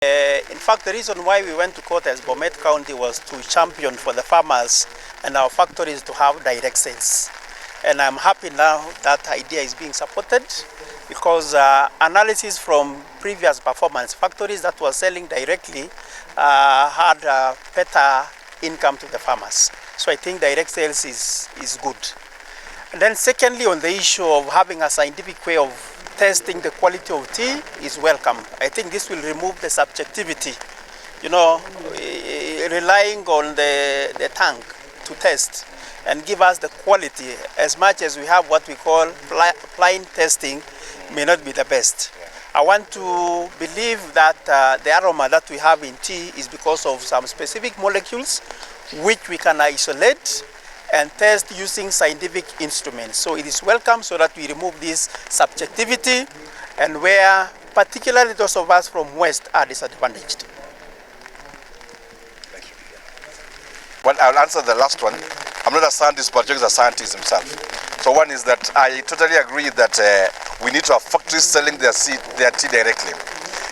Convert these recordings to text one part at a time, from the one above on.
In fact, the reason why we went to court as Bomet County was to champion for the farmers and our factories to have direct sales. And I'm happy now that idea is being supported because analysis from previous performance, factories that were selling directly had better income to the farmers. So I think direct sales is good. And then secondly, on the issue of having a scientific way of testing the quality of tea is welcome. I think this will remove the subjectivity, relying on the tank to test and give us the quality. As much as we have what we call blind testing may not be the best. I want to believe that the aroma that we have in tea is because of some specific molecules which we can isolate and test using scientific instruments. So it is welcome so that we remove this subjectivity and where particularly those of us from West are disadvantaged. Thank you. Well, I'll answer the last one. I'm not a scientist, but Barchok is a scientist himself. So one is that I totally agree that we need to have factories selling their tea directly.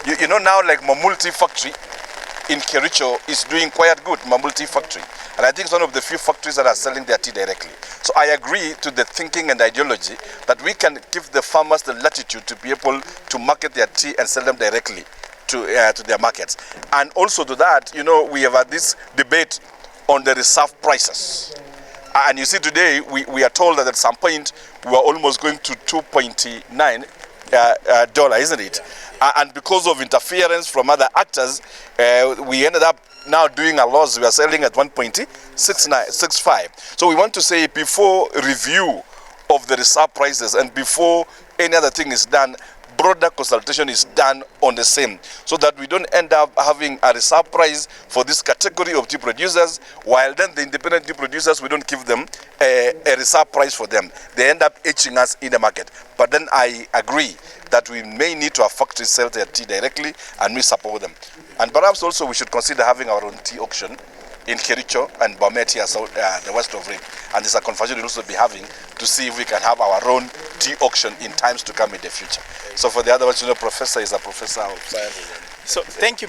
You know now, like Mamulti factory in Kericho is doing quite good, Mamulti factory. And I think it's one of the few factories that are selling their tea directly. So I agree to the thinking and ideology that we can give the farmers the latitude to be able to market their tea and sell them directly to their markets. And also to that, we have had this debate on the reserve prices. And you see today, we are told that at some point, we are almost going to $2.9, isn't it? And because of interference from other actors, we ended up now doing a loss. We are selling at 1.65. So we want to say before review of the reserve prices and before any other thing is done, broader consultation is done on the same, so that we don't end up having a reserve price for this category of tea producers, while then the independent tea producers, we don't give them a reserve price for them. They end up etching us in the market. But then I agree that we may need to have factories sell their tea directly, and we support them. And perhaps also we should consider having our own tea auction in Kericho and Bomet here, so the west of Rim. And there's a conversation we'll also be having to see if we can have our own tea auction in times to come in the future. So for the other ones, Professor is a professor of science. So thank you.